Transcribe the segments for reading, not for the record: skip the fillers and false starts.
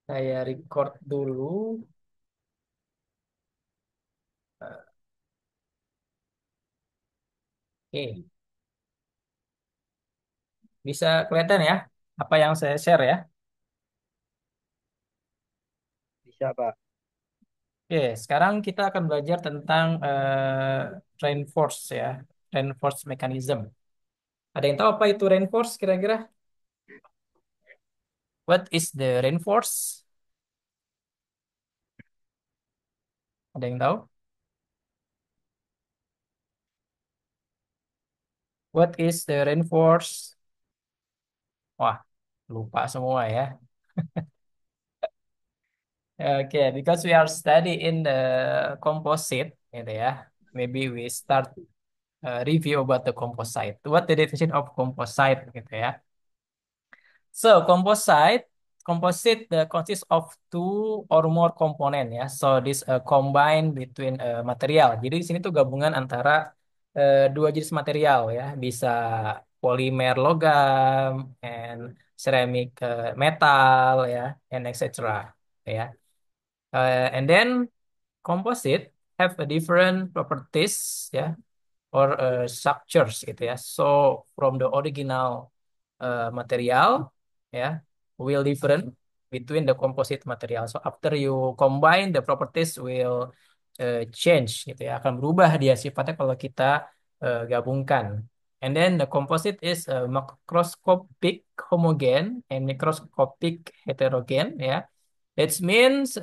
Saya record dulu. Oke, bisa kelihatan ya apa yang saya share ya. Bisa, Pak. Oke, sekarang kita akan belajar tentang reinforce ya, reinforce mechanism. Ada yang tahu apa itu reinforce kira-kira? What is the reinforce? Ada yang tahu? What is the reinforce? Wah, lupa semua ya. Oke, because we are study in the composite, gitu ya. Maybe we start review about the composite. What the definition of composite, gitu ya. So composite consists of two or more component ya. So this combine between material. Jadi di sini tuh gabungan antara dua jenis material ya. Bisa polimer logam and ceramic metal ya, and etc. Ya. And then composite have a different properties ya, or structures gitu ya. So from the original material ya, will different between the composite material. So after you combine, the properties will change gitu ya, akan berubah dia sifatnya kalau kita gabungkan. And then the composite is macroscopic homogen and microscopic heterogen ya. That means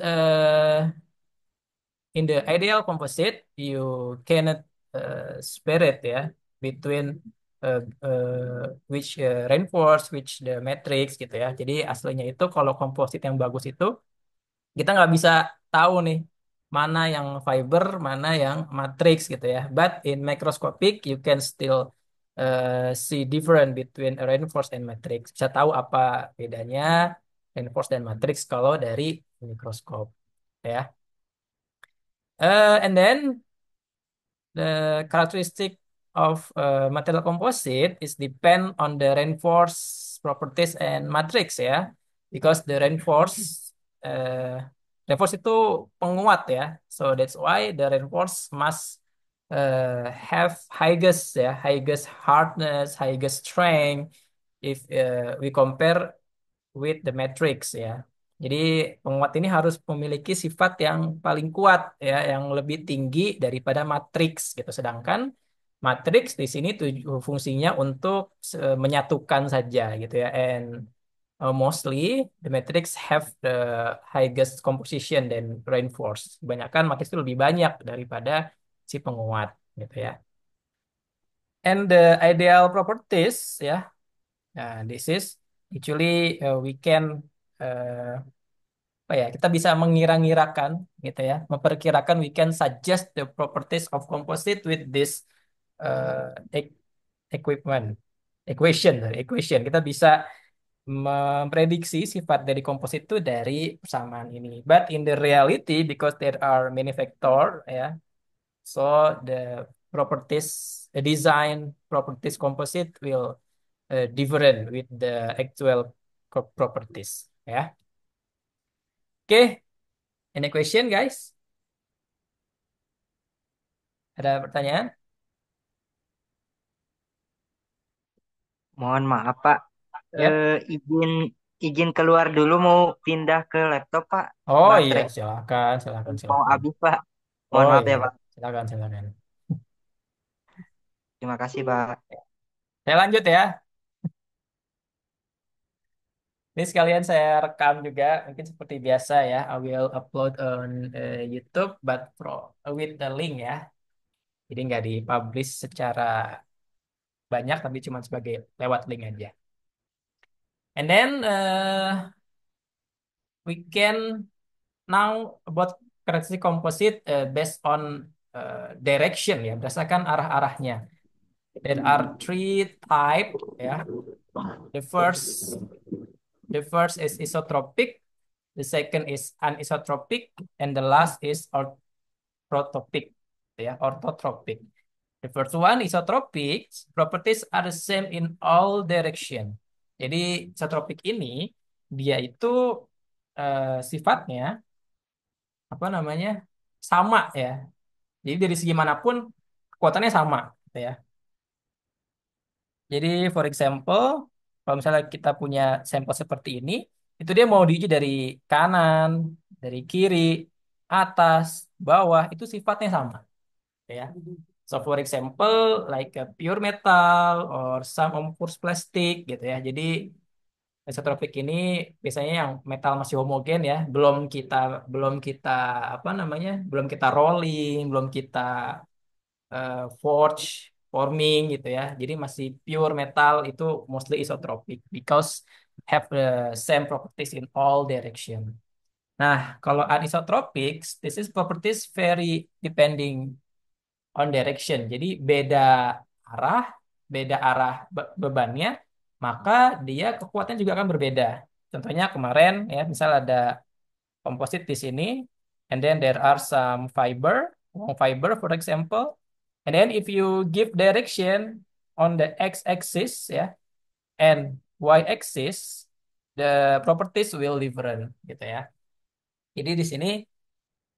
in the ideal composite you cannot separate ya between which reinforce which the matrix gitu ya. Jadi aslinya itu kalau komposit yang bagus itu kita nggak bisa tahu nih mana yang fiber, mana yang matrix gitu ya. But in microscopic you can still see different between a reinforce and matrix. Bisa tahu apa bedanya reinforce dan matrix kalau dari mikroskop ya. And then the characteristic of material composite is depend on the reinforce properties and matrix ya, because the uh, reinforce itu penguat ya, so that's why the reinforce must have highest ya, highest hardness, highest strength if we compare with the matrix ya. Jadi penguat ini harus memiliki sifat yang paling kuat ya, yang lebih tinggi daripada matriks gitu. Sedangkan matriks di sini fungsinya untuk menyatukan saja gitu ya. And mostly the matrix have the highest composition dan reinforce. Kebanyakan matriks itu lebih banyak daripada si penguat gitu ya. And the ideal properties ya. Nah, this is actually we can uh, apa ya, kita bisa mengira-ngirakan gitu ya, memperkirakan, we can suggest the properties of composite with this uh, e- equipment equation equation kita bisa memprediksi sifat dari komposit itu dari persamaan ini, but in the reality because there are many factor ya, so the properties, the design properties composite will different with the actual properties ya. Oke, any question guys? Ada pertanyaan? Mohon maaf, Pak. Ya. Izin izin keluar dulu mau pindah ke laptop, Pak. Oh iya, Baterai silakan, silakan, mau silakan. habis, Pak. Mohon Oh maaf iya, ya, Pak. silakan, silakan. Terima kasih, Pak. Saya lanjut ya. Ini sekalian saya rekam juga, mungkin seperti biasa ya. I will upload on YouTube, but with the link ya. Jadi nggak dipublish secara banyak, tapi cuma sebagai lewat link aja. And then we can now about characteristic composite based on direction ya, berdasarkan arah-arahnya. There are three type ya. The first the first is isotropic, the second is anisotropic, and the last is orthotropic ya, orthotropic. The first one isotropic, properties are the same in all direction. Jadi isotropik ini dia itu sifatnya apa namanya sama ya. Jadi dari segi manapun kekuatannya sama, gitu ya. Jadi for example, kalau misalnya kita punya sampel seperti ini, itu dia mau diuji dari kanan, dari kiri, atas, bawah, itu sifatnya sama, gitu ya. So for example, like a pure metal or some amorphous plastic, gitu ya. Jadi isotropik ini biasanya yang metal masih homogen ya, belum kita apa namanya, belum kita rolling, belum kita forge, forming gitu ya. Jadi masih pure metal itu mostly isotropic because have the same properties in all direction. Nah, kalau anisotropics, this is properties very depending on direction. Jadi arah, beda arah bebannya, maka dia kekuatan juga akan berbeda. Contohnya kemarin ya, misal ada komposit di sini, and then there are some long fiber for example, and then if you give direction on the x-axis ya and y-axis, the properties will different gitu ya. Jadi di sini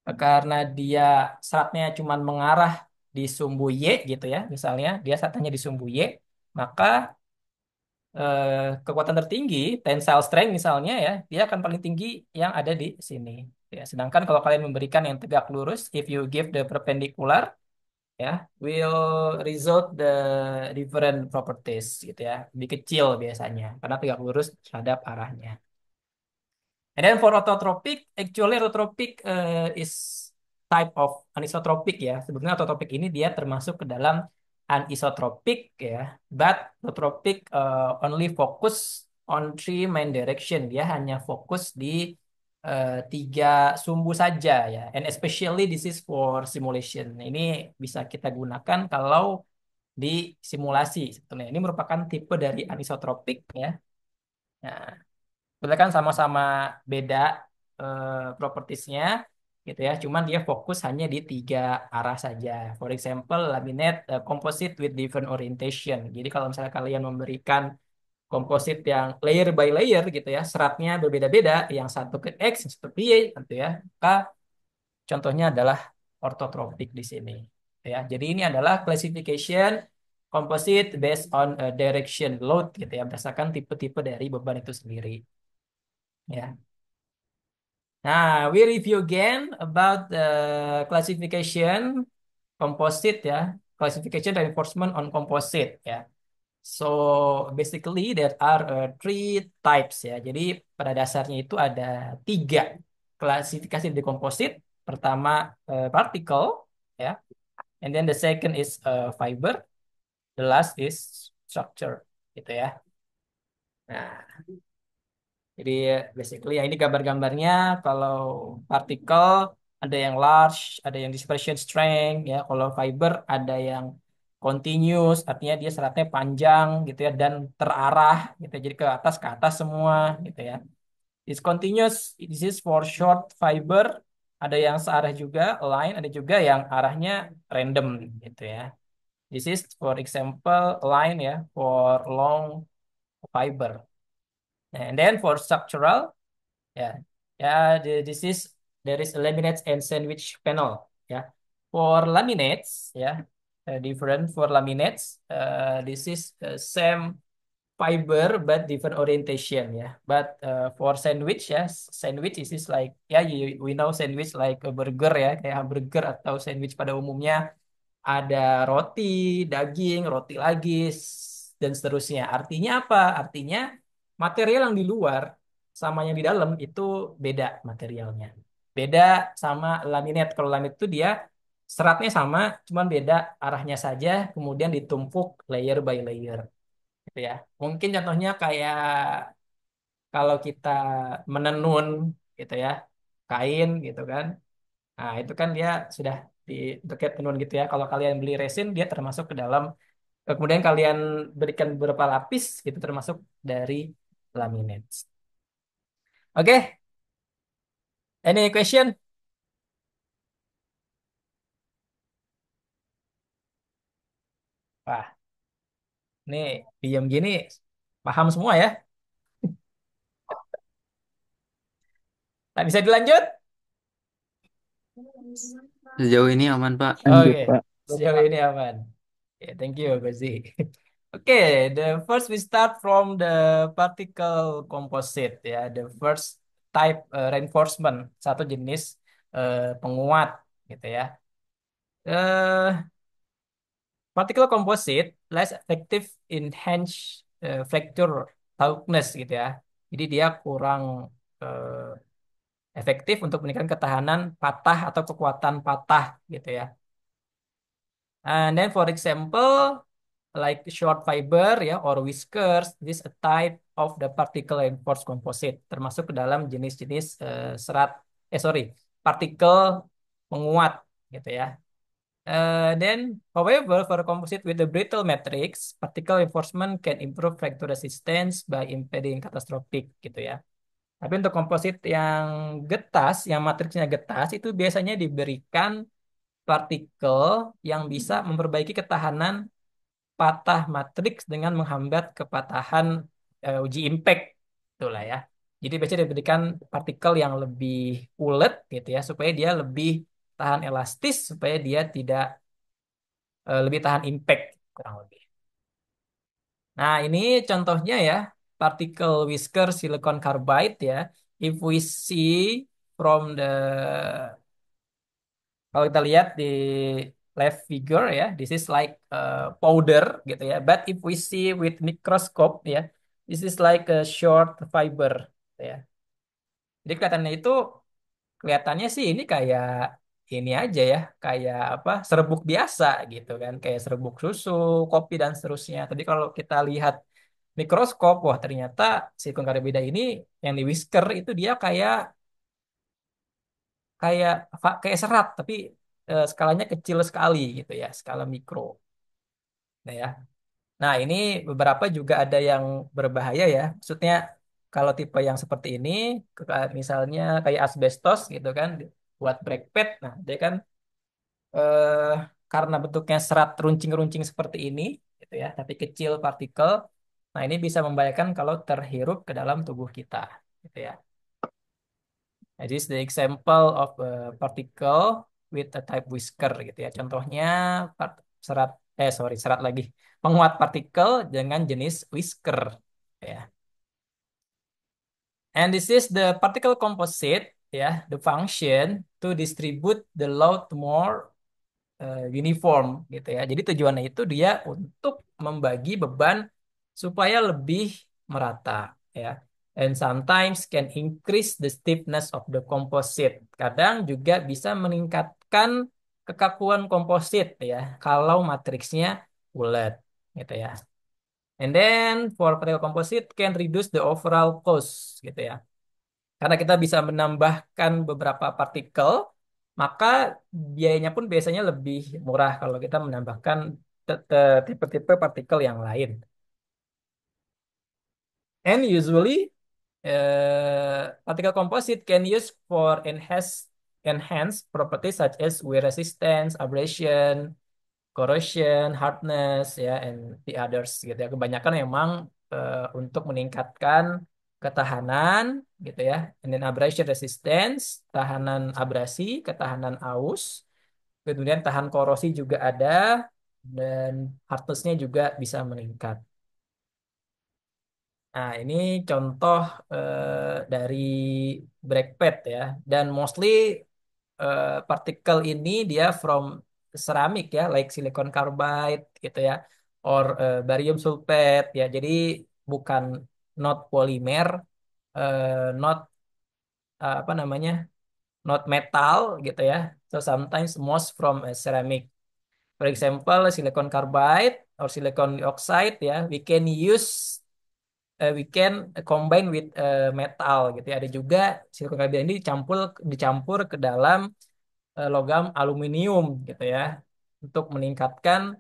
karena dia seratnya cuma mengarah di sumbu Y gitu ya, misalnya dia seratnya di sumbu Y, maka kekuatan tertinggi, tensile strength misalnya ya, dia akan paling tinggi yang ada di sini. Ya, sedangkan kalau kalian memberikan yang tegak lurus, if you give the perpendicular, ya, will result the different properties gitu ya, lebih kecil biasanya, karena tegak lurus terhadap arahnya. And then for autotropic, actually autotropic is type of anisotropic ya. Sebenarnya autotropic ini dia termasuk ke dalam anisotropic ya. But autotropic only focus on three main direction. Dia hanya fokus di tiga sumbu saja ya. And especially this is for simulation. Ini bisa kita gunakan kalau di simulasi. Sebetulnya ini merupakan tipe dari anisotropik ya. Nah, sebenarnya kan sama-sama beda propertiesnya gitu ya. Cuman dia fokus hanya di tiga arah saja. For example, laminate composite with different orientation. Jadi kalau misalnya kalian memberikan komposit yang layer by layer gitu ya, seratnya berbeda-beda, yang satu ke X, yang satu ke Y gitu ya. Maka contohnya adalah ortotropik di sini. Ya, jadi ini adalah classification composite based on direction load gitu ya, berdasarkan tipe-tipe dari beban itu sendiri. Ya. Nah, we review again about the classification composite ya, classification reinforcement on composite ya. So basically there are three types ya. Jadi pada dasarnya itu ada tiga klasifikasi di komposit. Pertama particle ya, and then the second is fiber, the last is structure gitu ya. Nah, jadi basically ya ini gambar-gambarnya. Kalau partikel ada yang large, ada yang dispersion strength ya. Kalau fiber ada yang continuous, artinya dia seratnya panjang gitu ya dan terarah gitu. Jadi ke atas semua gitu ya. This continuous, this is for short fiber. Ada yang searah juga, line, ada juga yang arahnya random gitu ya. This is for example line ya for long fiber. And then for structural, ya, ya, this is there is a laminates and sandwich panel. Ya, for laminates, ya, different for laminates. This is same fiber but different orientation. Ya, but for sandwich, ya, sandwich is like ya, we know sandwich like a burger ya, kayak hamburger atau sandwich pada umumnya ada roti, daging, roti lagi, dan seterusnya. Artinya apa? Artinya material yang di luar sama yang di dalam itu beda materialnya. Beda sama laminate. Kalau laminate itu dia seratnya sama, cuman beda arahnya saja, kemudian ditumpuk layer by layer. Gitu ya. Mungkin contohnya kayak kalau kita menenun gitu ya, kain gitu kan. Nah, itu kan dia sudah di dekat tenun gitu ya. Kalau kalian beli resin, dia termasuk ke dalam. Kemudian kalian berikan beberapa lapis, itu termasuk dari laminates. Oke, any question? Wah, ini diam gini, paham semua ya? Tak bisa dilanjut? Sejauh ini aman, Pak. Lanjut, Oke, Pak. sejauh ini aman. Okay, thank you, Gozi. Okay, the first we start from the particle composite ya. The first type reinforcement, satu jenis penguat gitu ya. Eh Particle composite less effective in fracture toughness gitu ya. Jadi dia kurang efektif untuk meningkatkan ketahanan patah atau kekuatan patah gitu ya. And then for example, like short fiber ya or whiskers, this a type of the particle reinforced composite, termasuk ke dalam jenis-jenis partikel penguat gitu ya. Then, however, for a composite with the brittle matrix, particle reinforcement can improve fracture resistance by impeding catastrophic gitu ya. Tapi untuk komposit yang getas, yang matriksnya getas, itu biasanya diberikan partikel yang bisa memperbaiki ketahanan patah matriks dengan menghambat kepatahan uji impact, itulah ya. Jadi biasanya diberikan partikel yang lebih ulet gitu ya, supaya dia lebih tahan elastis, supaya dia tidak lebih tahan impact kurang lebih. Nah, ini contohnya ya, partikel whisker silicon carbide ya. If we see from kalau kita lihat di left figure ya, this is like powder gitu ya. But if we see with microscope ya, this is like a short fiber gitu ya. Jadi kelihatannya sih ini kayak ini aja ya, kayak apa serbuk biasa gitu kan, kayak serbuk susu, kopi dan seterusnya. Tapi kalau kita lihat mikroskop, wah ternyata silikon karbida ini yang di whisker itu dia kayak kayak kayak serat, tapi skalanya kecil sekali gitu ya, skala mikro. Nah ya. Nah ini beberapa juga ada yang berbahaya ya. Maksudnya kalau tipe yang seperti ini, misalnya kayak asbestos gitu kan, buat brake pad, nah dia kan eh, karena bentuknya serat runcing-runcing seperti ini, gitu ya, tapi kecil partikel. Nah, ini bisa membahayakan kalau terhirup ke dalam tubuh kita, gitu ya. Nah, this is the example of a particle with a type whisker, gitu ya. Contohnya serat, serat lagi, penguat partikel dengan jenis whisker, ya. And this is the particle composite, ya, the function to distribute the load more uniform gitu ya. Jadi tujuannya itu dia untuk membagi beban supaya lebih merata ya. And sometimes can increase the stiffness of the composite. Kadang juga bisa meningkatkan kekakuan komposit ya kalau matriksnya bulat gitu ya. And then for particle composite can reduce the overall cost gitu ya. Karena kita bisa menambahkan beberapa partikel, maka biayanya pun biasanya lebih murah kalau kita menambahkan tipe-tipe partikel yang lain. And usually, particle composite can use for enhanced properties such as wear resistance, abrasion, corrosion, hardness, ya, and the others gitu ya. Kebanyakan memang untuk meningkatkan ketahanan gitu ya. And then abrasion resistance, tahanan abrasi, ketahanan aus, kemudian tahan korosi juga ada, dan hardness-nya juga bisa meningkat. Nah, ini contoh dari brake pad ya. Dan mostly partikel ini dia from ceramik ya, like silicon carbide gitu ya, or barium sulfate ya. Jadi bukan not polimer, not apa namanya, not metal gitu ya. So sometimes most from ceramic. For example, silicon carbide or silicon dioxide ya, we can combine with metal gitu ya. Ada juga silikon karbida ini dicampur ke dalam logam aluminium gitu ya untuk meningkatkan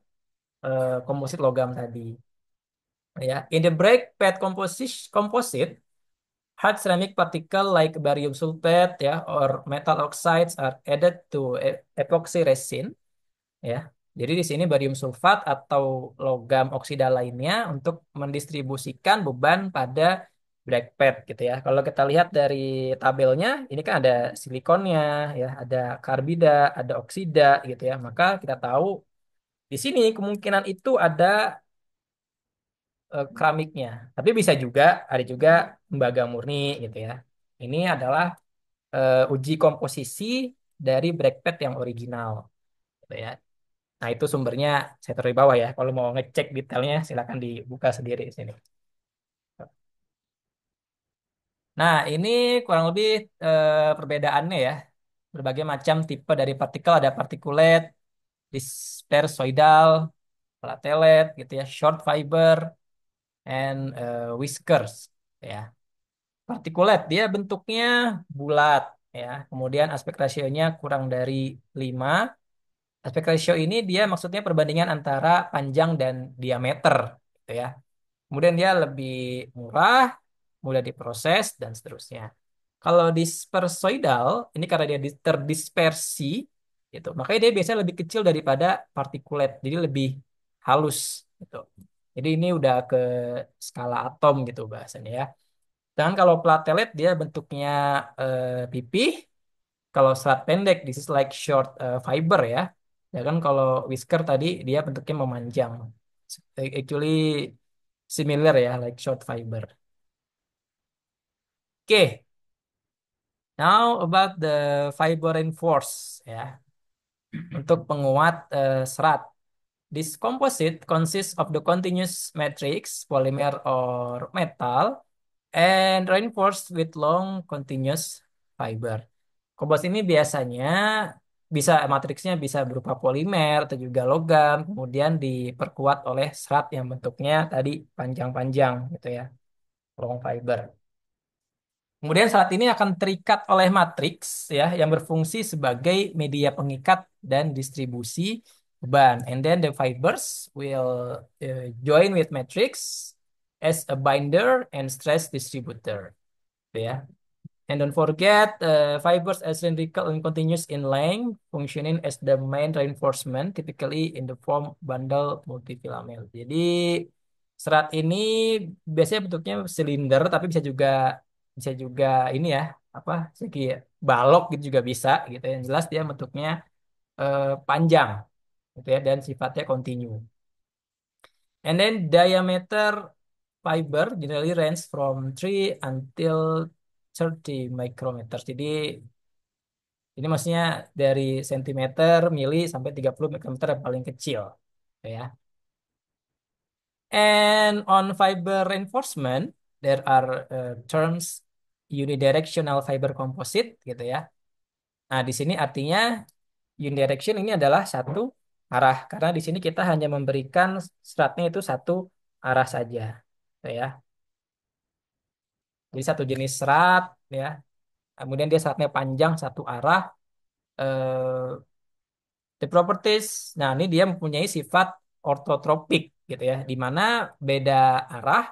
komposit logam tadi ya. In the brake pad composite, hard ceramic particle like barium sulfate ya or metal oxides are added to epoxy resin ya. Jadi di sini barium sulfat atau logam oksida lainnya untuk mendistribusikan beban pada brake pad gitu ya. Kalau kita lihat dari tabelnya, ini kan ada silikonnya, ya, ada karbida, ada oksida gitu ya. Maka kita tahu di sini kemungkinan itu ada keramiknya. Tapi bisa juga ada juga tembaga murni gitu ya. Ini adalah uji komposisi dari brake pad yang original gitu ya. Nah, itu sumbernya saya taruh di bawah ya. Kalau mau ngecek detailnya silakan dibuka sendiri di sini. Nah, ini kurang lebih perbedaannya ya. Berbagai macam tipe dari partikel, ada particulate, dispersoidal, platelet gitu ya, short fiber, and whiskers ya. Particulate dia bentuknya bulat ya. Kemudian aspek rasionya kurang dari 5. Aspek ratio ini dia maksudnya perbandingan antara panjang dan diameter gitu ya. Kemudian dia lebih murah, mudah diproses, dan seterusnya. Kalau dispersoidal, ini karena dia terdispersi, gitu. Makanya dia biasanya lebih kecil daripada particulate, jadi lebih halus, gitu. Jadi ini udah ke skala atom gitu bahasanya ya. Dan kalau platelet dia bentuknya pipih, kalau serat pendek, this is like short fiber ya. Ya kan kalau whisker tadi dia bentuknya memanjang. Actually similar ya, like short fiber. Oke, now about the fiber reinforce ya. Untuk penguat serat. This composite consists of the continuous matrix, polymer or metal, and reinforced with long continuous fiber. Komposit ini biasanya bisa matriksnya bisa berupa polimer atau juga logam, kemudian diperkuat oleh serat yang bentuknya tadi panjang-panjang gitu ya, long fiber. Kemudian serat ini akan terikat oleh matriks ya yang berfungsi sebagai media pengikat dan distribusi beban. And then the fibers will join with matrix as a binder and stress distributor. Gitu ya. And don't forget, fibers are cylindrical and continuous in length, functioning as the main reinforcement, typically in the form bundle multifilament. Jadi serat ini biasanya bentuknya silinder, tapi bisa juga ini ya, apa segi balok gitu juga bisa gitu. Yang jelas dia bentuknya panjang gitu ya dan sifatnya kontinu. And then diameter fiber generally range from 3 until 30 micrometers. Jadi ini maksudnya dari sentimeter, mili sampai 30 mikrometer yang paling kecil. Ya. And on fiber reinforcement, there are terms unidirectional fiber composite gitu ya. Nah, di sini artinya unidirection ini adalah satu arah karena di sini kita hanya memberikan seratnya itu satu arah saja. Gitu ya. Jadi satu jenis serat ya. Kemudian dia seratnya panjang satu arah. Eh, the properties, nah ini dia mempunyai sifat ortotropik gitu ya, di mana beda arah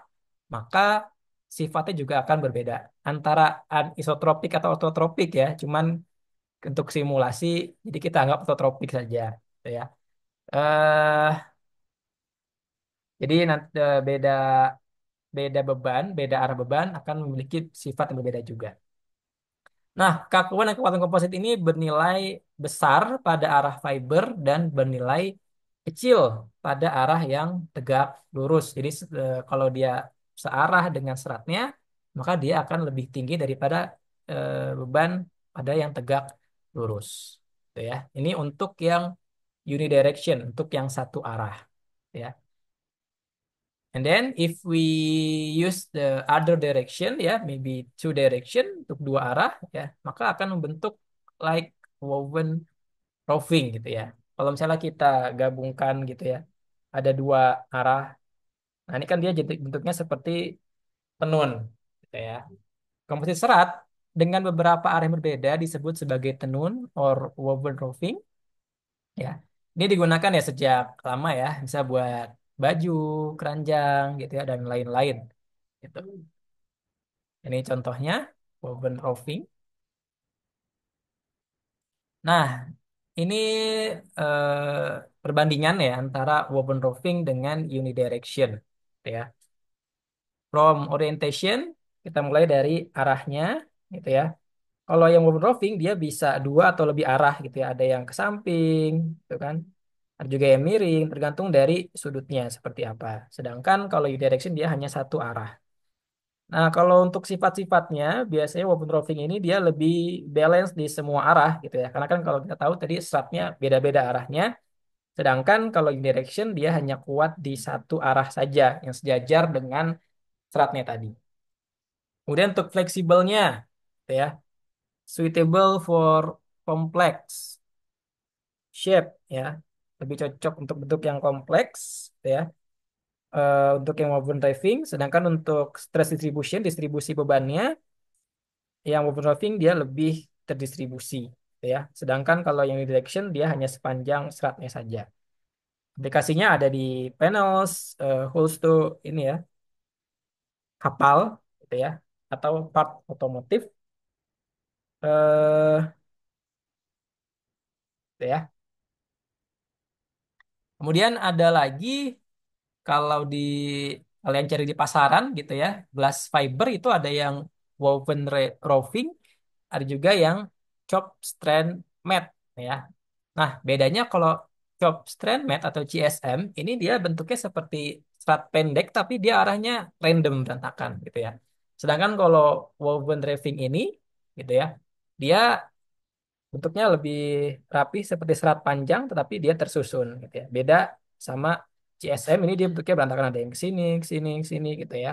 maka sifatnya juga akan berbeda antara anisotropik atau ortotropik ya. Cuman untuk simulasi, jadi kita anggap ortotropik saja, gitu ya. eh jadi nanti beda beda beban, beda arah beban akan memiliki sifat yang berbeda juga. Nah, kakuan dan kekuatan komposit ini bernilai besar pada arah fiber dan bernilai kecil pada arah yang tegak lurus. Jadi kalau dia searah dengan seratnya, maka dia akan lebih tinggi daripada beban pada yang tegak lurus. Gitu ya. Ini untuk yang unidirection, untuk yang satu arah. Ya. And then if we use the other direction ya, maybe two direction untuk dua arah ya, maka akan membentuk like woven roving gitu ya. Kalau misalnya kita gabungkan gitu ya, ada dua arah. Nah, ini kan dia jadi bentuknya seperti tenun gitu ya. Komposit serat dengan beberapa arah yang berbeda disebut sebagai tenun or woven roving ya. Ini digunakan ya sejak lama ya, bisa buat baju, keranjang gitu ya dan lain-lain gitu. Ini contohnya woven roving. Nah, ini perbandingan ya antara woven roving dengan unidirection, gitu ya. From orientation, Kita mulai dari arahnya, gitu ya. Kalau yang woven roving dia bisa dua atau lebih arah gitu ya. Ada yang ke samping, gitu kan. Ada juga yang miring, tergantung dari sudutnya seperti apa. Sedangkan kalau unidirection dia hanya satu arah. Nah, kalau untuk sifat-sifatnya, biasanya woven roving ini dia lebih balance di semua arah gitu ya. Karena kan kalau kita tahu tadi seratnya beda-beda arahnya. Sedangkan kalau unidirection dia hanya kuat di satu arah saja yang sejajar dengan seratnya tadi. Kemudian untuk fleksibelnya, gitu ya, suitable for complex shape ya, lebih cocok untuk bentuk yang kompleks, gitu ya. Untuk yang woven raving, sedangkan untuk stress distribution, distribusi bebannya, yang woven raving dia lebih terdistribusi, gitu ya. Sedangkan kalau yang direction dia hanya sepanjang seratnya saja. Aplikasinya ada di panels, hulls to ini ya, kapal, gitu ya, atau part otomotif, eh, gitu ya. Kemudian ada lagi kalau di kalian cari di pasaran gitu ya, glass fiber itu ada yang woven roving, ada juga yang chop strand mat ya. Nah, bedanya kalau chop strand mat atau CSM ini dia bentuknya seperti serat pendek tapi dia arahnya random berantakan gitu ya. Sedangkan kalau woven raving ini gitu ya, dia bentuknya lebih rapi seperti serat panjang tetapi dia tersusun gitu ya. Beda sama CSM ini dia bentuknya berantakan ada yang ke sini, ke sini, ke sini gitu ya.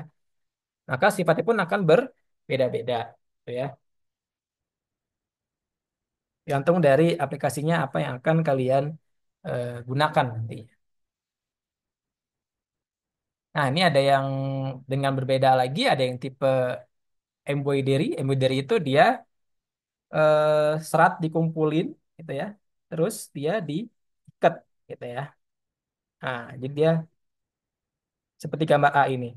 Maka sifatnya pun akan berbeda-beda gitu ya. Tergantung dari aplikasinya apa yang akan kalian gunakan nanti. Nah, ini ada yang dengan berbeda lagi, ada yang tipe embroidery. Embroidery itu dia serat dikumpulin gitu ya. Terus dia diikat gitu ya. Nah, jadi dia seperti gambar A ini.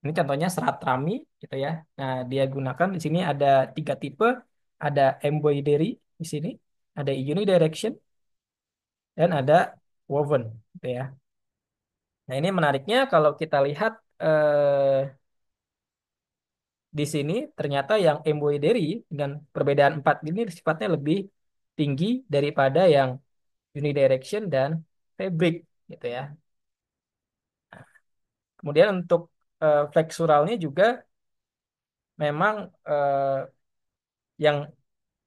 Ini contohnya serat rami gitu ya. Nah, dia gunakan di sini ada tiga tipe, ada embroidery di sini, ada unidirection dan ada woven gitu ya. Nah, ini menariknya kalau kita lihat di sini ternyata yang embroidery dengan perbedaan empat ini sifatnya lebih tinggi daripada yang unidirection dan fabric gitu ya. Kemudian untuk flexuralnya juga memang yang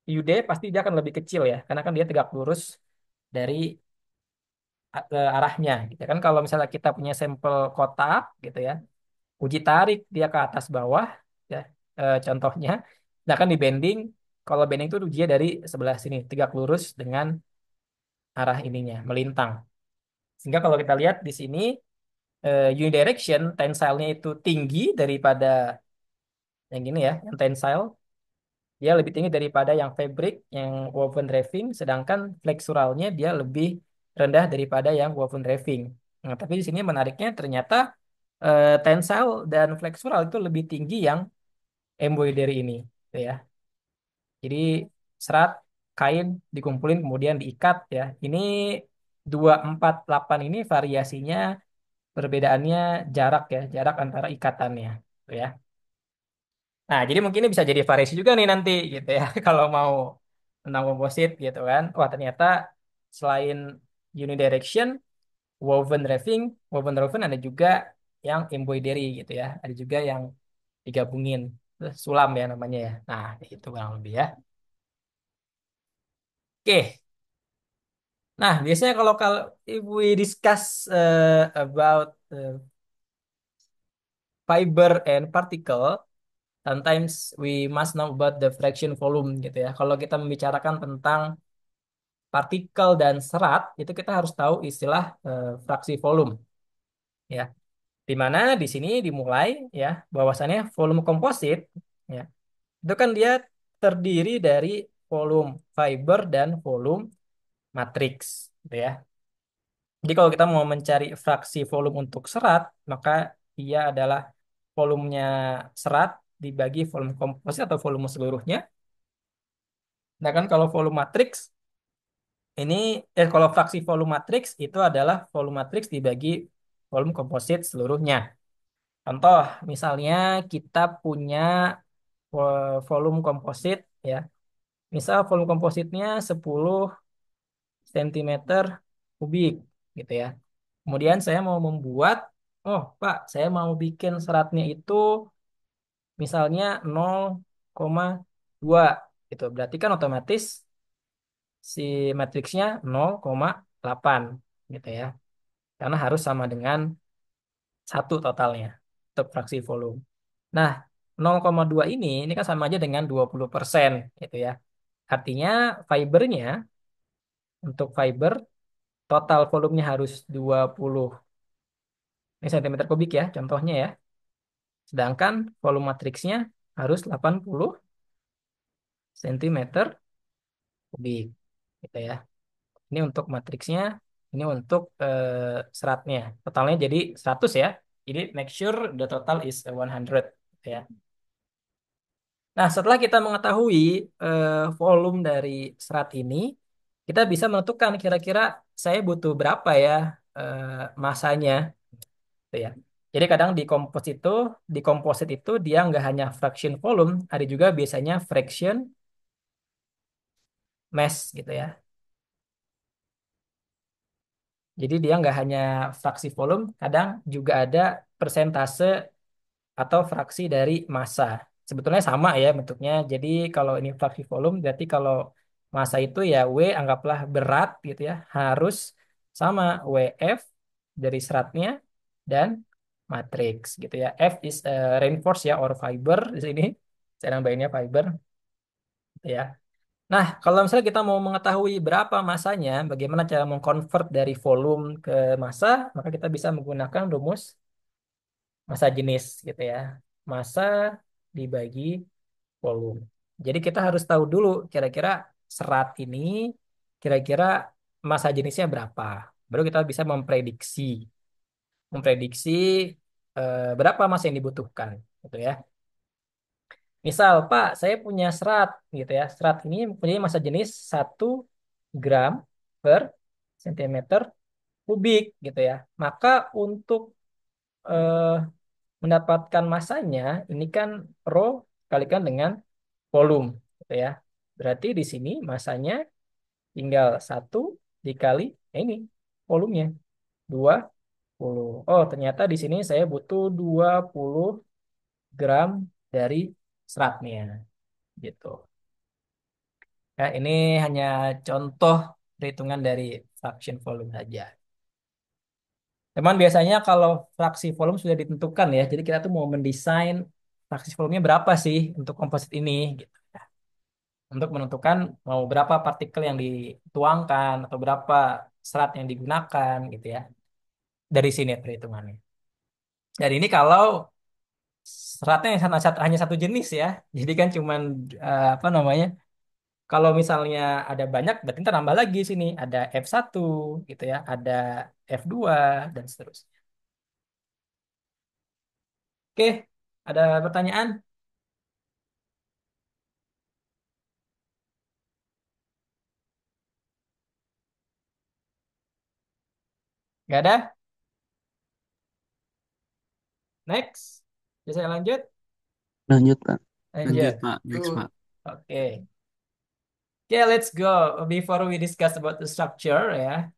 UD pasti dia akan lebih kecil ya, karena kan dia tegak lurus dari arahnya, gitu kan. Kalau misalnya kita punya sampel kotak, gitu ya, uji tarik dia ke atas bawah, ya, contohnya, nah kan di bending, kalau bending itu ujinya dari sebelah sini, tegak lurus dengan arah ininya, melintang. Sehingga kalau kita lihat di sini, unidirection, tensile-nya itu tinggi daripada yang gini ya, yang tensile, dia lebih tinggi daripada yang fabric, yang woven raving, sedangkan flexuralnya dia lebih rendah daripada yang woven raving. Nah, tapi di sini menariknya ternyata tensile dan flexural itu lebih tinggi yang embroidery ini, gitu ya. Jadi serat kain dikumpulin kemudian diikat ya. Ini 248 ini variasinya perbedaannya jarak ya, jarak antara ikatannya, gitu ya. Nah, jadi mungkin ini bisa jadi variasi juga nih nanti gitu ya. Kalau mau tentang komposit gitu kan. Wah, ternyata selain unidirection, woven raving ada juga yang embroidery gitu ya. Ada juga yang digabungin. Sulam ya namanya ya. Nah, itu kurang lebih ya. Oke. Nah, biasanya kalau if we discuss about fiber and particle, sometimes we must know about the fraction volume gitu ya. Kalau kita membicarakan tentang partikel dan serat itu kita harus tahu istilah fraksi volume ya. Di mana di sini dimulai ya bahwasannya volume komposit ya. Itu kan dia terdiri dari volume fiber dan volume matriks gitu ya. Jadi kalau kita mau mencari fraksi volume untuk serat, maka ia adalah volumenya serat dibagi volume komposit atau volume seluruhnya. Nah kan kalau volume matriks ini kalau fraksi volume matriks itu adalah volume matriks dibagi volume komposit seluruhnya. Contoh, misalnya kita punya volume komposit ya. Misal volume kompositnya 10 sentimeter kubik gitu ya. Kemudian saya mau membuat, oh Pak, saya mau bikin seratnya itu misalnya 0,2 gitu. Berarti kan otomatis si matriksnya 0,8 gitu ya. Karena harus sama dengan satu totalnya untuk fraksi volume. Nah, 0,2 ini kan sama aja dengan 20% gitu ya. Artinya fibernya, untuk fiber total volumenya harus 20 ini cm kubik ya contohnya ya. Sedangkan volume matriksnya harus 80 cm kubik gitu ya. Ini untuk matriksnya, ini untuk seratnya. Totalnya jadi 100 ya. Jadi make sure the total is 100 gitu ya. Nah, setelah kita mengetahui volume dari serat ini, kita bisa menentukan kira-kira saya butuh berapa ya masanya, gitu ya. Jadi kadang di komposit itu dia nggak hanya fraction volume, ada juga biasanya fraction mass gitu ya. Jadi dia nggak hanya fraksi volume, kadang juga ada persentase atau fraksi dari massa. Sebetulnya sama ya bentuknya. Jadi kalau ini fraksi volume, berarti kalau massa itu ya W anggaplah berat gitu ya, harus sama WF dari seratnya dan matriks gitu ya. F is reinforce ya or fiber di sini. Saya nambahinnya fiber gitu ya. Nah, kalau misalnya kita mau mengetahui berapa massanya, bagaimana cara mengkonvert dari volume ke massa, maka kita bisa menggunakan rumus massa jenis gitu ya. Massa dibagi volume. Jadi kita harus tahu dulu kira-kira serat ini kira-kira massa jenisnya berapa. Baru kita bisa memprediksi berapa massa yang dibutuhkan gitu ya. Misal, Pak, saya punya serat gitu ya. Serat ini mempunyai massa jenis 1 gram per sentimeter kubik gitu ya. Maka untuk eh, mendapatkan massanya, ini kan rho kalikan dengan volume, gitu ya. Berarti di sini massanya tinggal 1 dikali ini volumenya 20. Oh, ternyata di sini saya butuh 20 gram dari seratnya, gitu. Ya, ini hanya contoh perhitungan dari fraction volume saja. Cuman biasanya kalau fraksi volume sudah ditentukan ya, jadi kita tuh mau mendesain fraksi volumenya berapa sih untuk komposit ini, gitu. Untuk menentukan mau berapa partikel yang dituangkan atau berapa serat yang digunakan, gitu ya. Dari sini perhitungannya. Dan ini kalau seratnya hanya satu jenis ya, jadi kan cuman apa namanya? Kalau misalnya ada banyak, berarti kita nambah lagi sini. Ada F1 gitu ya, ada F2 dan seterusnya. Oke, ada pertanyaan? Nggak ada? Next. Bisa saya lanjut? Lanjut, Pak. Lanjut, Lanjut. Pak. Next, Pak. Oke. Okay, let's go. Before we discuss about the structure ya,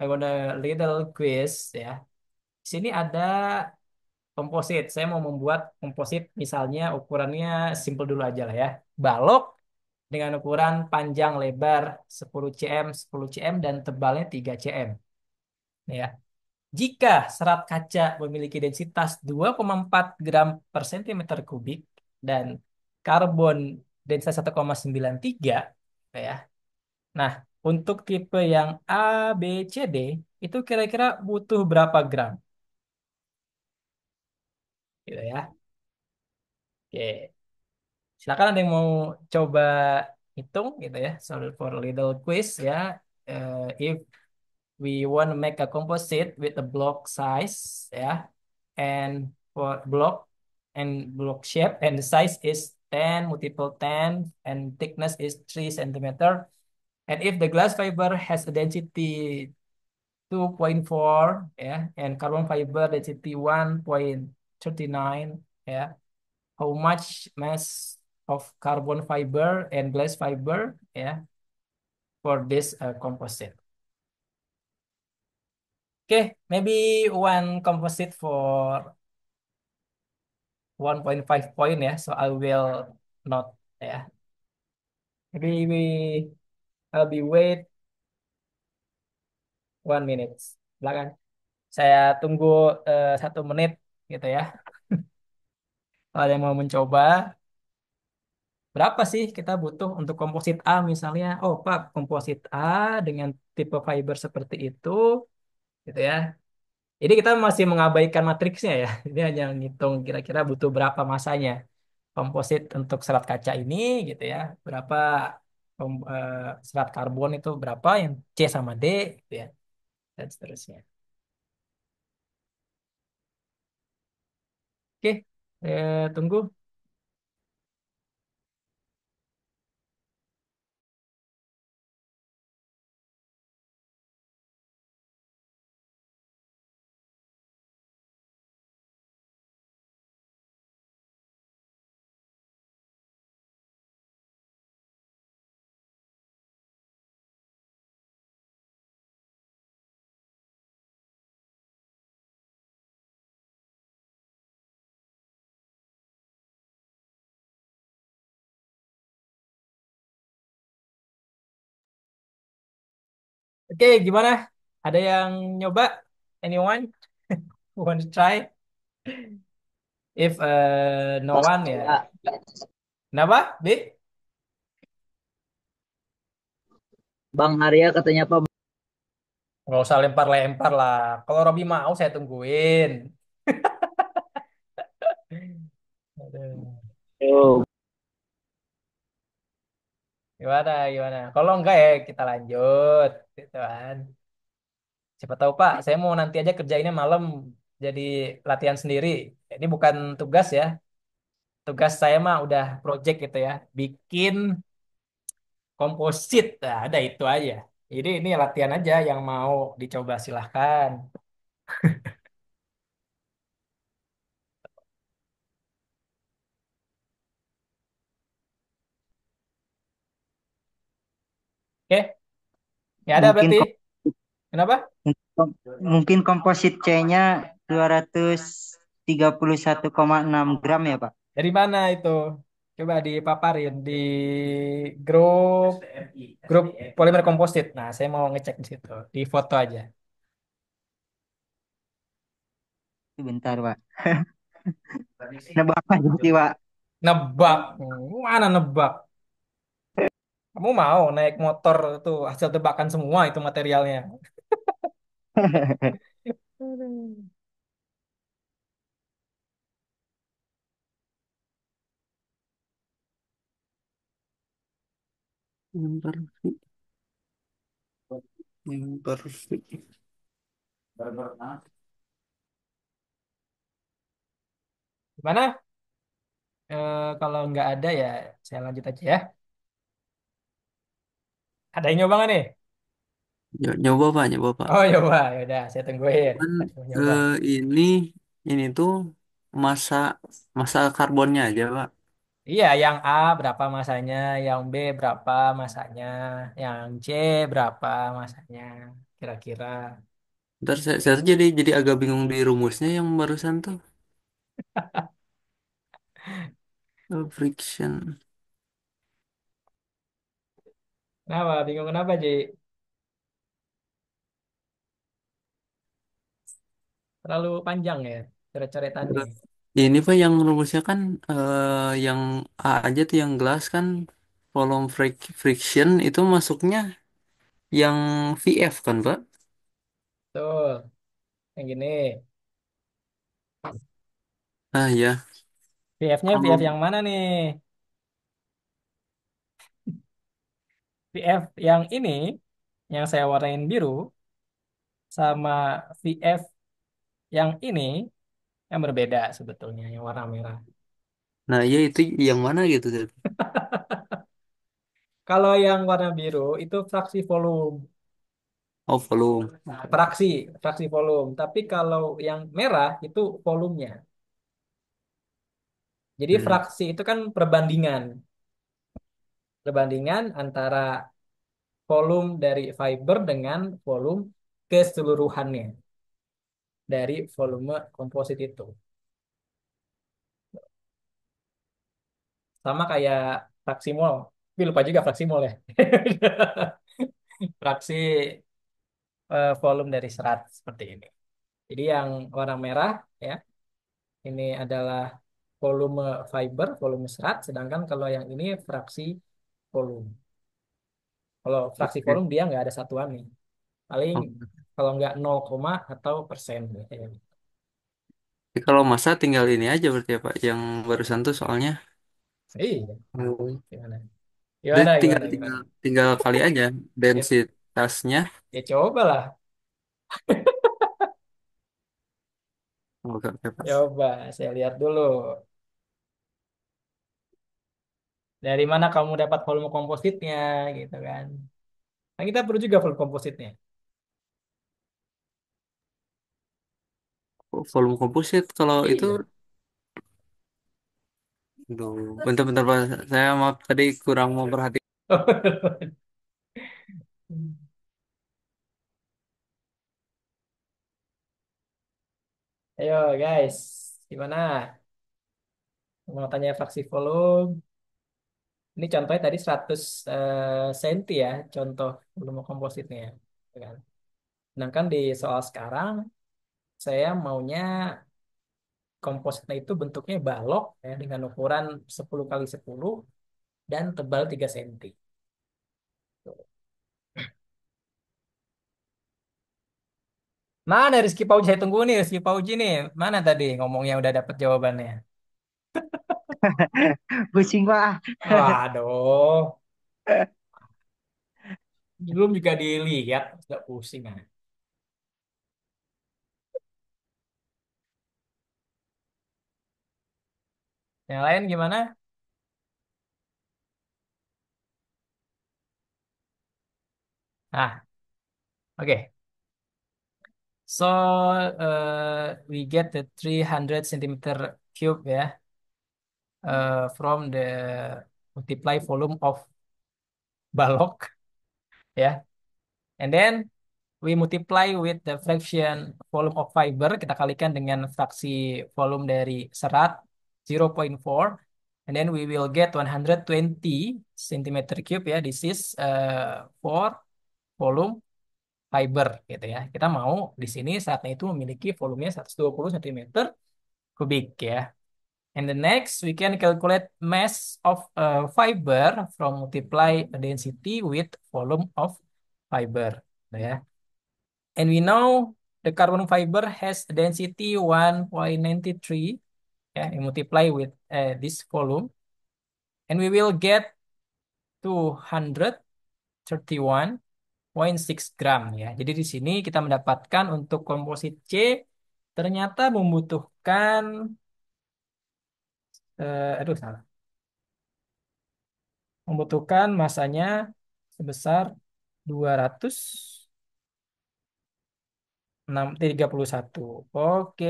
I want a little quiz ya. Di sini ada komposit. Saya mau membuat komposit misalnya ukurannya simple dulu aja lah ya. Balok dengan ukuran panjang lebar 10 cm, 10 cm dan tebalnya 3 cm. Ya. Jika serat kaca memiliki densitas 2,4 gram per sentimeter kubik dan karbon densitas 1,93 ya. Nah, untuk tipe yang A, B, C, D itu kira-kira butuh berapa gram? Gitu ya. Oke. Silakan ada yang mau coba hitung gitu ya. Sorry for a little quiz ya. If we want to make a composite with a block size ya, and for block and block shape and the size is 10 multiple 10 and thickness is 3 centimeter. And if the glass fiber has a density 2,4 ya and carbon fiber density 1,3 39, ya. How much mass of carbon fiber and glass fiber, ya, for this composite. Okay, maybe one composite for 1.5 point ya. So I will not, ya. Maybe I'll be wait 1 minute. Silakan. Saya tunggu 1 menit gitu ya. Kalau ada yang mau mencoba, berapa sih kita butuh untuk komposit A misalnya? Oh, Pak, komposit A dengan tipe fiber seperti itu, gitu ya. Jadi kita masih mengabaikan matriksnya ya. Ini hanya ngitung kira-kira butuh berapa masanya komposit untuk serat kaca ini, gitu ya. Berapa serat karbon itu berapa yang C sama D, gitu ya, dan seterusnya. Oke, tunggu. Oke, gimana? Ada yang nyoba? Anyone want to try? If no one ya. Pak. Kenapa, B? Bang Arya katanya Pak. Nggak usah lempar-lempar lah. Kalau Robi mau, saya tungguin. Aduh. Oh, Gimana, gimana? Kalau enggak ya kita lanjut, gitu kan. Siapa tahu Pak, saya mau nanti aja kerjainnya malam jadi latihan sendiri. Ini bukan tugas ya. Tugas saya mah udah project gitu ya. Bikin komposit. Nah, ada itu aja. Jadi ini latihan aja yang mau dicoba silahkan. Oke, ya ada mungkin berarti. kom- Kenapa? mungkin komposit C-nya 231,6 gram ya, Pak. Dari mana itu? Coba dipaparin di grup grup polimer komposit. Nah, saya mau ngecek di situ, di foto aja. Sebentar, Pak. Nebak aja sih, Pak. Nebak. Mana nebak? Kamu mau naik motor tuh hasil tebakan semua itu materialnya. Aduh. Imperfect. Imperfect. Gimana? Kalau nggak ada ya saya lanjut aja ya. Ada yang nyoba nggak nih? Nyoba Pak, nyoba Pak. Oh nyoba, ya udah saya tungguin. Kan Saya nyoba. ini ini tuh masa masa karbonnya aja Pak. Iya, yang A berapa masanya, yang B berapa masanya, yang C berapa masanya, kira-kira. Ntar saya tuh jadi agak bingung di rumusnya yang barusan tuh. Friction. Kenapa? Bingung kenapa, Ji? Terlalu panjang ya, coret-coretannya. Eh, Ini Pak yang rumusnya kan yang A aja tuh yang gelas kan volume friction itu masuknya yang VF kan Pak? Tuh, yang gini. Ah ya, VF-nya kalau VF yang mana nih? VF yang ini, yang saya warnain biru, sama VF yang ini, yang berbeda sebetulnya, yang warna merah. nah ya itu yang mana gitu tuh? Kalau yang warna biru itu fraksi volume. Oh volume. Fraksi, fraksi volume. Tapi kalau yang merah itu volumenya. Jadi Hmm. fraksi itu kan perbandingan, perbandingan antara volume dari fiber dengan volume keseluruhannya dari volume komposit itu. Sama kayak fraksi mol. Tapi lupa juga fraksi mol ya. Fraksi volume dari serat seperti ini. Jadi yang warna merah ya, ini adalah volume fiber, volume serat, sedangkan kalau yang ini fraksi volume. Kalau fraksi Oke. volume dia nggak ada satuannya. Paling Oh. kalau nggak 0, atau persen. Ya. Jadi kalau masa tinggal ini aja berarti ya Pak, yang barusan tuh soalnya. Iya, Oh. gimana? Jadi Gimana, tinggal gimana, tinggal gimana? tinggal kali aja Ya, densitasnya. ya coba lah. Oke, oke, Pak. Coba, saya lihat dulu. Dari mana kamu dapat volume kompositnya, gitu kan? Nah, kita perlu juga volume kompositnya. Oh, volume komposit kalau itu, Iya. aduh, bentar-bentar Pak. Saya maaf tadi kurang memperhatikan. Ayo guys, gimana? Mau tanya fraksi volume. Ini contohnya tadi 100 senti ya, contoh volume kompositnya. Ya kan? Sedangkan di soal sekarang, saya maunya kompositnya itu bentuknya balok ya, dengan ukuran 10 kali 10 dan tebal 3 senti. Mana Rizky Pauji? Saya tunggu nih Rizky Pauji nih. Mana tadi ngomongnya udah dapat jawabannya? Pusing Pak. Waduh, belum juga dilihat, sudah pusing ah. Yang lain gimana? Nah, oke. So, we get the 300 centimeter cube ya, from the multiply volume of balok ya. And then we multiply with the fraction volume of fiber. Kita kalikan dengan fraksi volume dari serat 0,4. And then we will get 120 centimeter cube ya. This is for volume fiber gitu ya. Kita mau di sini seratnya itu memiliki volumenya 120 centimeter kubik ya. And the next we can calculate mass of fiber from multiply density with volume of fiber ya. And we know the carbon fiber has density 1.93 ya, and multiply with this volume, and we will get 231.6 gram ya. Jadi di sini kita mendapatkan untuk komposit C ternyata membutuhkan aduh salah. Membutuhkan masanya sebesar 231. Oke,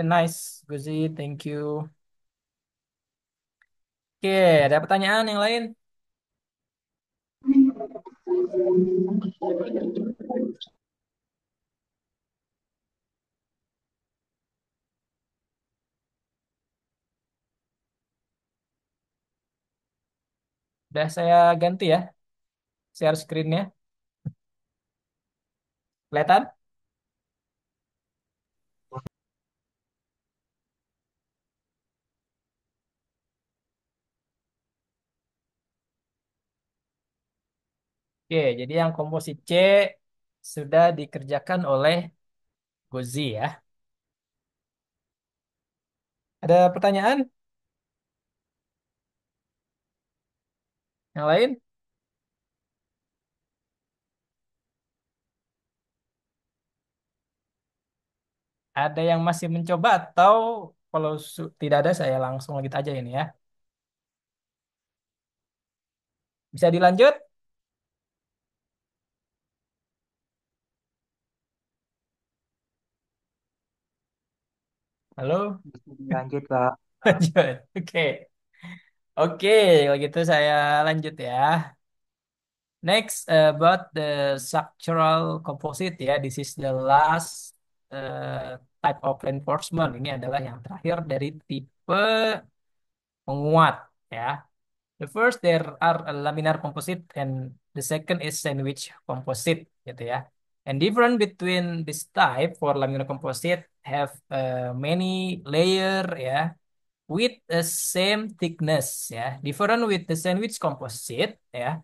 nice, Guzi, thank you. Oke, ada pertanyaan yang lain? Udah saya ganti ya share screen-nya. Kelihatan? Oke, jadi yang komposit C sudah dikerjakan oleh Gozi ya. Ada pertanyaan yang lain? Ada yang masih mencoba atau kalau tidak ada saya langsung lanjut aja ini ya. Bisa dilanjut? Halo? Lanjut Pak. Lanjut. Oke. Oke, kalau gitu saya lanjut ya. Next, about the structural composite ya. This is the last type of reinforcement. Ini adalah yang terakhir dari tipe penguat ya. The first there are a laminar composite and the second is sandwich composite gitu ya. And different between this type for laminar composite have many layer ya with the same thickness ya. Different with the sandwich composite ya.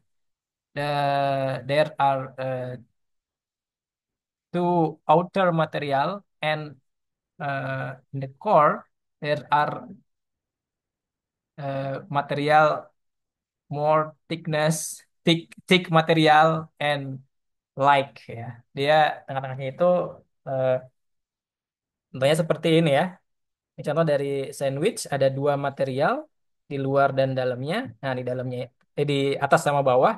The there are two outer material and in the core there are material more thick material and like ya. Dia tengah-tengahnya itu eh, contohnya seperti ini ya. Ini contoh dari sandwich ada dua material di luar dan dalamnya. Nah, di dalamnya di atas sama bawah.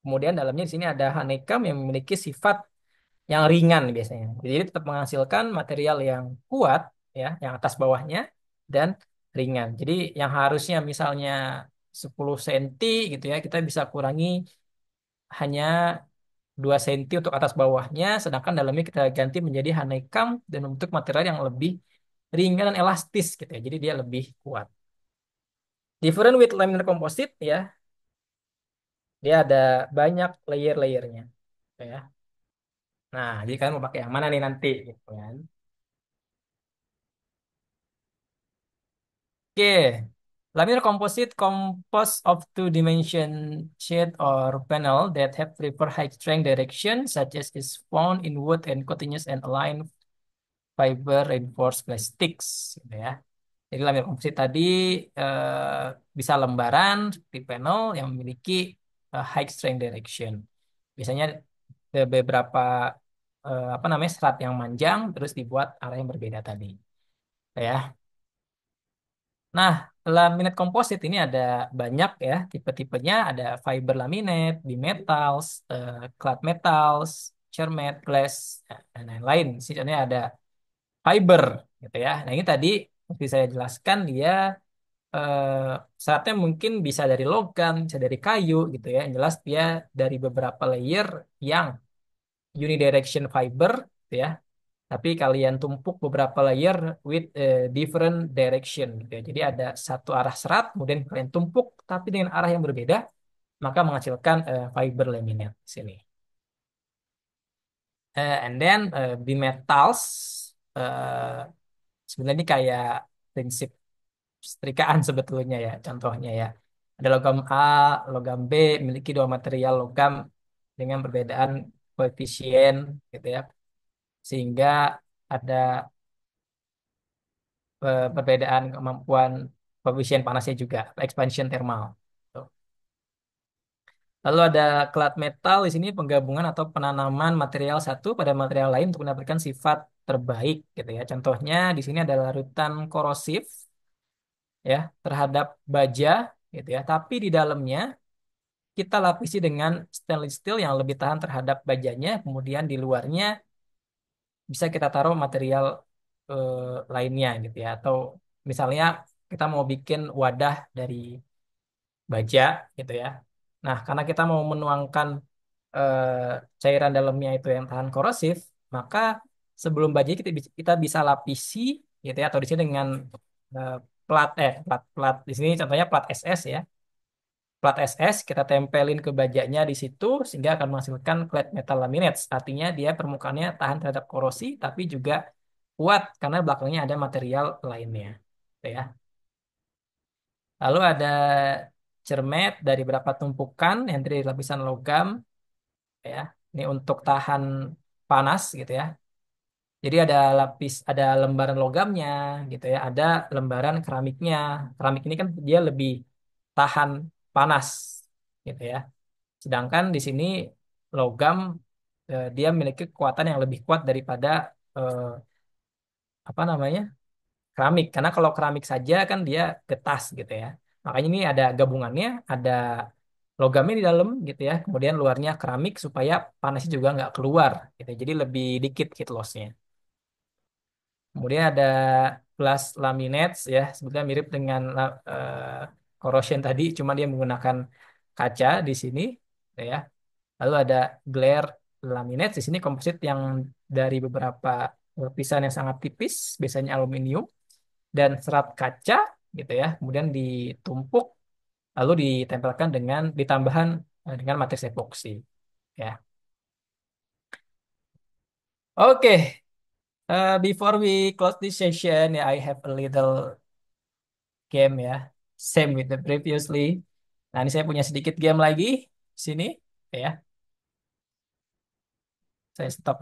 Kemudian dalamnya di sini ada honeycomb yang memiliki sifat yang ringan biasanya. Jadi tetap menghasilkan material yang kuat ya, yang atas bawahnya dan ringan. Jadi yang harusnya misalnya 10 senti gitu ya, kita bisa kurangi hanya 2 senti untuk atas bawahnya, sedangkan dalamnya kita ganti menjadi honeycomb dan membentuk material yang lebih ringan dan elastis gitu ya. Jadi dia lebih kuat. Different with laminar composite ya, dia ada banyak layer-layernya ya. Nah, jadi kalian mau pakai yang mana nih nanti gitu kan. Oke, laminar composite composed of two-dimension sheet or panel that have prefer high strength direction, such as is found in wood and continuous and aligned fiber reinforced plastics, gitu ya. Jadi laminar komposit tadi eh, bisa lembaran seperti panel yang memiliki high strength direction. Biasanya beberapa apa namanya serat yang manjang terus dibuat arah yang berbeda tadi, ya. Nah, laminate komposit ini ada banyak ya tipe-tipenya, ada fiber laminate, bimetals, clad metals, cermet, glass, dan lain-lain. Sisanya ada fiber gitu ya. Nah, ini tadi seperti saya jelaskan dia seratnya mungkin bisa dari logam, bisa dari kayu gitu ya. Yang jelas dia dari beberapa layer yang unidirection fiber gitu ya. Tapi kalian tumpuk beberapa layer with different direction gitu ya. Jadi ada satu arah serat, kemudian kalian tumpuk tapi dengan arah yang berbeda, maka menghasilkan fiber laminate di sini. And then bimetals uh, sebenarnya ini kayak prinsip setrikaan sebetulnya ya. Contohnya ya, ada logam A, logam B memiliki dua material logam dengan perbedaan koefisien gitu ya, sehingga ada perbedaan kemampuan koefisien panasnya juga, expansion thermal. Tuh. Lalu ada clad metal di sini penggabungan atau penanaman material satu pada material lain untuk mendapatkan sifat terbaik gitu ya. Contohnya di sini ada larutan korosif ya terhadap baja gitu ya. Tapi di dalamnya kita lapisi dengan stainless steel yang lebih tahan terhadap bajanya. Kemudian di luarnya bisa kita taruh material eh, lainnya gitu ya. Atau misalnya kita mau bikin wadah dari baja gitu ya. Nah, karena kita mau menuangkan eh, cairan dalamnya itu yang tahan korosif, maka sebelum baja kita bisa lapisi gitu ya atau di sini dengan eh, plat di sini contohnya plat SS ya. Plat SS kita tempelin ke bajanya di situ sehingga akan menghasilkan clad metal laminates. Artinya dia permukaannya tahan terhadap korosi tapi juga kuat karena belakangnya ada material lainnya. Gitu ya. Lalu ada cermet dari beberapa tumpukan yang dari lapisan logam ya. Ini untuk tahan panas gitu ya. Jadi ada lembaran logamnya gitu ya, ada lembaran keramiknya. Keramik ini kan dia lebih tahan panas gitu ya. Sedangkan di sini logam dia memiliki kekuatan yang lebih kuat daripada eh, apa namanya? Keramik. Karena kalau keramik saja kan dia getas gitu ya. Makanya ini ada gabungannya, ada logamnya di dalam gitu ya. Kemudian luarnya keramik supaya panasnya juga nggak keluar gitu. Jadi lebih dikit heat loss-nya. Kemudian ada plus laminates ya, sebetulnya mirip dengan corrosion tadi, cuma dia menggunakan kaca di sini ya. Lalu ada glare laminates di sini komposit yang dari beberapa lapisan yang sangat tipis, biasanya aluminium dan serat kaca gitu ya. Kemudian ditumpuk lalu ditempelkan dengan matriks epoksi ya. Oke, before we close this session, ya, I have a little game ya, same with the previously. Nah, ini saya punya sedikit game lagi di sini, ya. Saya stop.